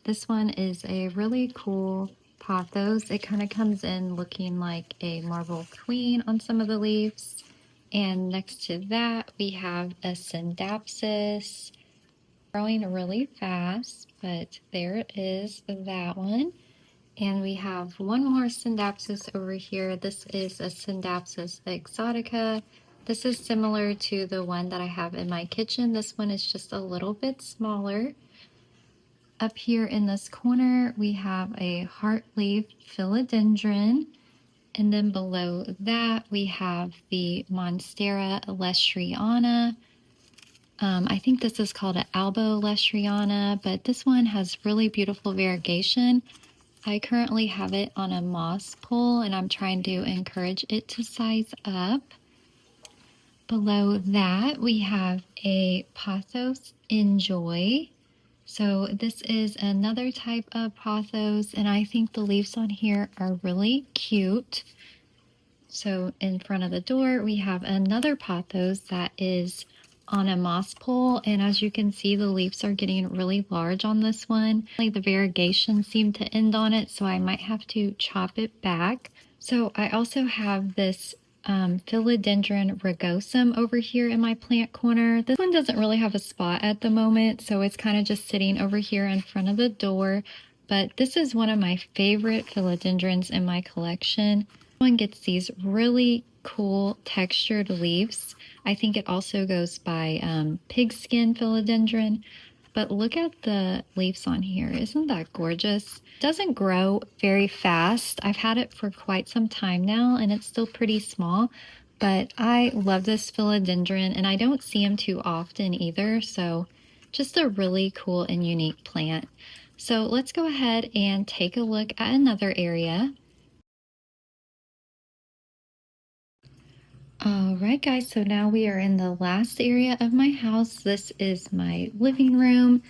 This one is a really cool pothos. It kind of comes in looking like a marble queen on some of the leaves. And next to that, we have a Syndapsis, growing really fast, but there it is, that one. And we have one more Syndapsis over here. This is a Syndapsis exotica. This is similar to the one that I have in my kitchen. This one is just a little bit smaller. Up here in this corner, we have a heartleaf philodendron. And then below that, we have the Monstera lestriana. I think this is called an albo lestriana, but this one has really beautiful variegation. I currently have it on a moss pole, and I'm trying to encourage it to size up. Below that, we have a Pothos Enjoy. So this is another type of pothos, and I think the leaves on here are really cute. So in front of the door, we have another pothos that is on a moss pole, and as you can see, the leaves are getting really large on this one. The variegation seemed to end on it, so I might have to chop it back. So I also have this Philodendron rugosum over here in my plant corner. This one doesn't really have a spot at the moment, so it's kind of just sitting over here in front of the door. But this is one of my favorite philodendrons in my collection. One gets these really cool textured leaves. I think it also goes by pigskin philodendron. But look at the leaves on here. Isn't that gorgeous? It doesn't grow very fast. I've had it for quite some time now, and it's still pretty small. But I love this philodendron, and I don't see them too often either. So just a really cool and unique plant. So let's go ahead and take a look at another area. All right, guys, so now we are in the last area of my house. This is my living room.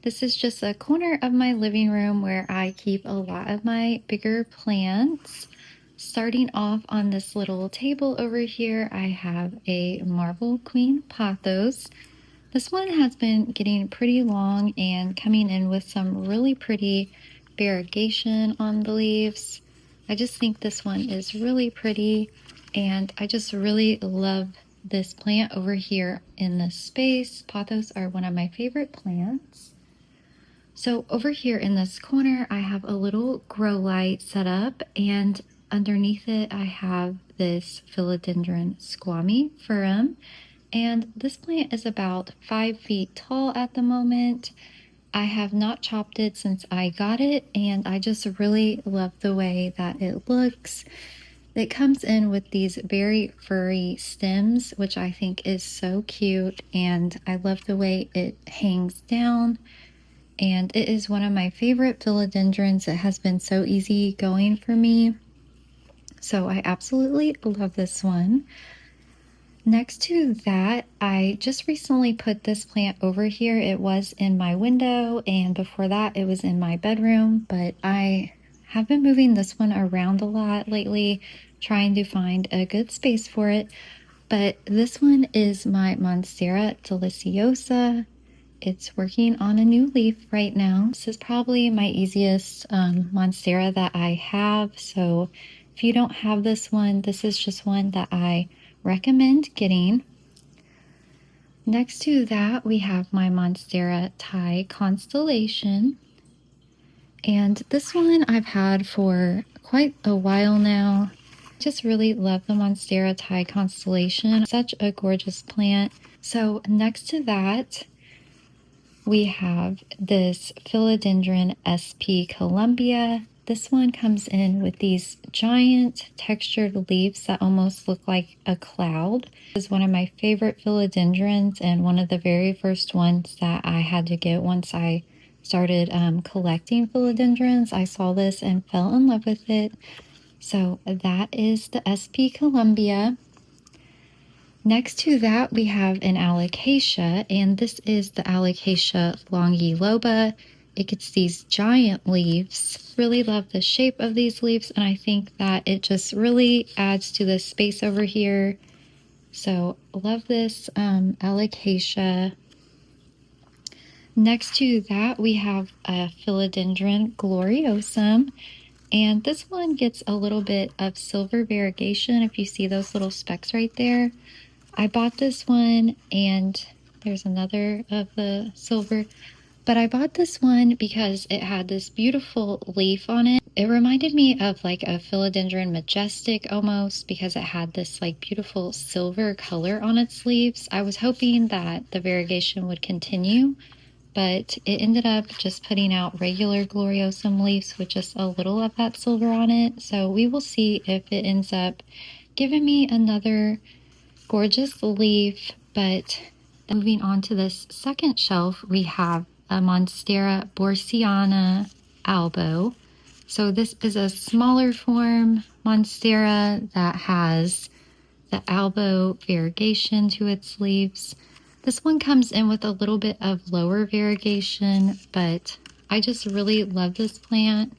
This is just a corner of my living room where I keep a lot of my bigger plants. Starting off on this little table over here, I have a marble queen pothos. This one has been getting pretty long and coming in with some really pretty variegation on the leaves. I just think this one is really pretty, and I just really love this plant over here in this space. Pothos are one of my favorite plants. So over here in this corner, I have a little grow light set up, and underneath it, I have this philodendron squamiferarum. And this plant is about 5 feet tall at the moment. I have not chopped it since I got it, and I just really love the way that it looks. It comes in with these very furry stems, which I think is so cute, and I love the way it hangs down. And it is one of my favorite philodendrons. It has been so easy going for me. So I absolutely love this one. Next to that, I just recently put this plant over here. It was in my window, and before that it was in my bedroom, but I have been moving this one around a lot lately, trying to find a good space for it. But this one is my Monstera deliciosa. It's working on a new leaf right now. This is probably my easiest Monstera that I have, so if you don't have this one, this is just one that I recommend getting. Next to that, we have my Monstera Thai Constellation. And this one I've had for quite a while now. Just really love the Monstera Thai Constellation. Such a gorgeous plant. So next to that, we have this Philodendron SP Columbia. This one comes in with these giant textured leaves that almost look like a cloud. This is one of my favorite philodendrons and one of the very first ones that I had to get once I started collecting philodendrons. I saw this and fell in love with it. So that is the SP Columbia. Next to that, we have an Alocasia, and this is the Alocasia longiloba. It gets these giant leaves. Really love the shape of these leaves, and I think that it just really adds to the space over here. So love this Alocasia. Next to that, we have a Philodendron gloriosum. And this one gets a little bit of silver variegation, if you see those little specks right there. I bought this one, and there's another of the silver, but I bought this one because it had this beautiful leaf on it. It reminded me of like a Philodendron majestic almost, because it had this like beautiful silver color on its leaves. I was hoping that the variegation would continue, but it ended up just putting out regular gloriosum leaves with just a little of that silver on it. So we will see if it ends up giving me another gorgeous leaf. But moving on to this second shelf, we have a Monstera borsiana albo. So this is a smaller form Monstera that has the albo variegation to its leaves. This one comes in with a little bit of lower variegation, but I just really love this plant.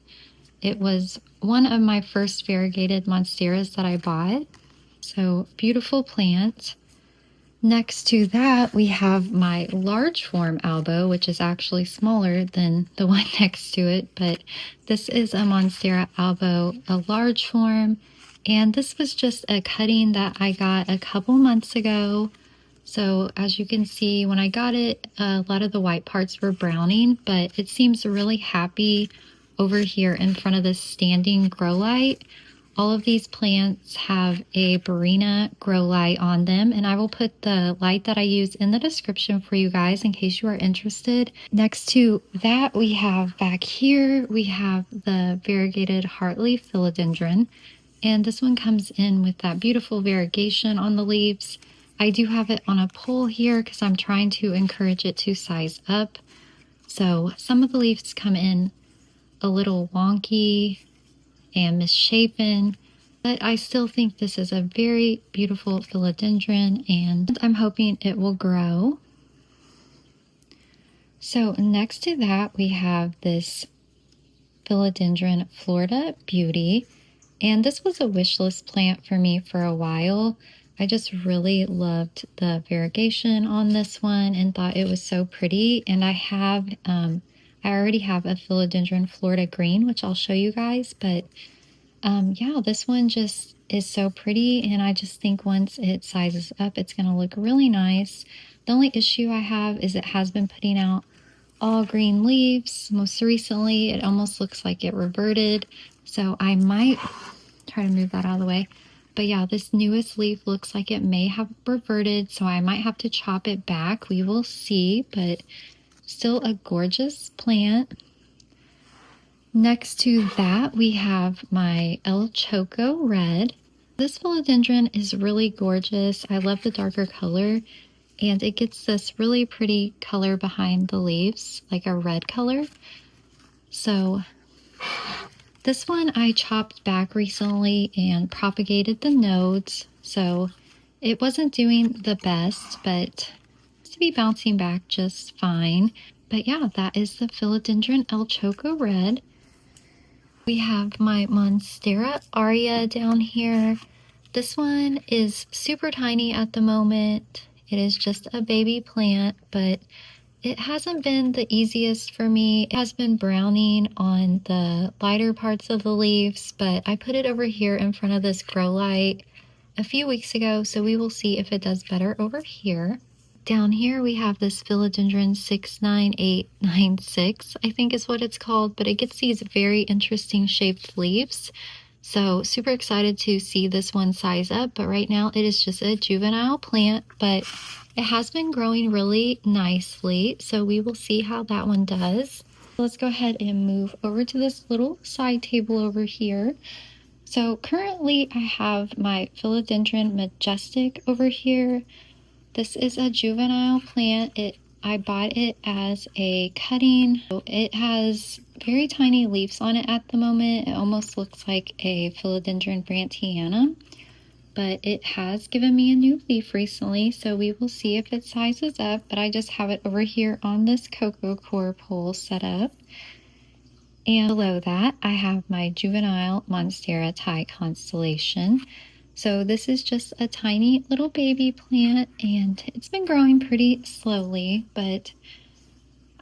It was one of my first variegated monsteras that I bought. So beautiful plant. Next to that, we have my large form albo, which is actually smaller than the one next to it, but this is a Monstera albo, a large form, and this was just a cutting that I got a couple months ago. So as you can see, when I got it, a lot of the white parts were browning, but it seems really happy over here in front of this standing grow light. All of these plants have a Barina grow light on them, and I will put the light that I use in the description for you guys in case you are interested. Next to that, we have back here, we have the variegated heartleaf philodendron, and this one comes in with that beautiful variegation on the leaves. I do have it on a pole here because I'm trying to encourage it to size up. So some of the leaves come in a little wonky and misshapen, but I still think this is a very beautiful philodendron, and I'm hoping it will grow. So next to that, we have this Philodendron Florida Beauty, and this was a wish list plant for me for a while. I just really loved the variegation on this one and thought it was so pretty. And I already have a Philodendron Florida Green, which I'll show you guys, but yeah, this one just is so pretty, and I just think once it sizes up, it's going to look really nice. The only issue I have is it has been putting out all green leaves. Most recently, it almost looks like it reverted, so I might try to move that out of the way. But yeah, this newest leaf looks like it may have reverted, so I might have to chop it back. We will see, but still a gorgeous plant. Next to that, we have my El Choco Red. This philodendron is really gorgeous. I love the darker color, and it gets this really pretty color behind the leaves, like a red color. So this one I chopped back recently and propagated the nodes, so it wasn't doing the best, but it's to be bouncing back just fine. But yeah, that is the philodendron El Choco Red. We have my Monstera Aria down here. This one is super tiny at the moment. It is just a baby plant, but it hasn't been the easiest for me. It has been browning on the lighter parts of the leaves, but I put it over here in front of this grow light a few weeks ago, so we will see if it does better over here. Down here we have this Philodendron 69896, I think is what it's called, but it gets these very interesting shaped leaves. So super excited to see this one size up, but right now it is just a juvenile plant, but it has been growing really nicely, so we will see how that one does. Let's go ahead and move over to this little side table over here. So currently I have my Philodendron Majestic over here. This is a juvenile plant. I bought it as a cutting. It has very tiny leaves on it at the moment. It almost looks like a Philodendron Brantiana, but it has given me a new leaf recently, so we will see if it sizes up. But I just have it over here on this cocoa core pole set up. And below that, I have my juvenile Monstera Thai constellation. So this is just a tiny little baby plant, and it's been growing pretty slowly, but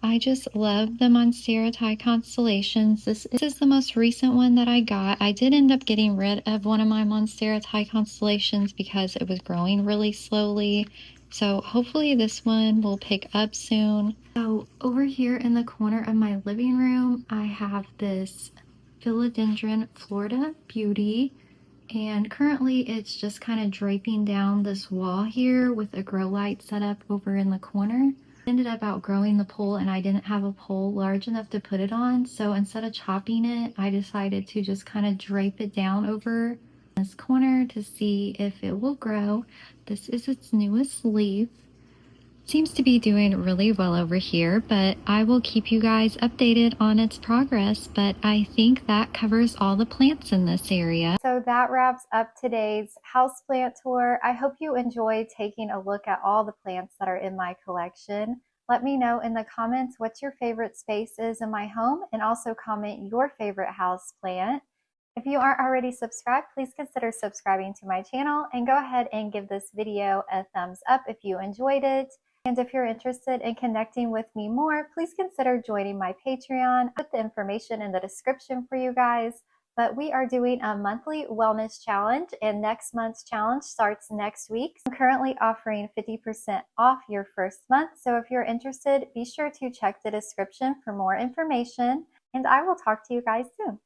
I just love the Monstera Thai constellations. This is the most recent one that I got. I did end up getting rid of one of my Monstera Thai constellations because it was growing really slowly. So hopefully this one will pick up soon. So over here in the corner of my living room, I have this Philodendron Florida Beauty. And currently it's just kind of draping down this wall here with a grow light set up over in the corner. I ended up outgrowing the pole, and I didn't have a pole large enough to put it on. So instead of chopping it, I decided to just kind of drape it down over this corner to see if it will grow. This is its newest leaf. Seems to be doing really well over here, but I will keep you guys updated on its progress. But I think that covers all the plants in this area. So so that wraps up today's houseplant tour. I hope you enjoyed taking a look at all the plants that are in my collection. Let me know in the comments what's your favorite space is in my home, and also comment your favorite house plant. If you aren't already subscribed, please consider subscribing to my channel, and go ahead and give this video a thumbs up if you enjoyed it. And if you're interested in connecting with me more, please consider joining my Patreon. I'll put the information in the description for you guys. But we are doing a monthly wellness challenge, and next month's challenge starts next week. I'm currently offering 50% off your first month, so if you're interested, be sure to check the description for more information, and I will talk to you guys soon.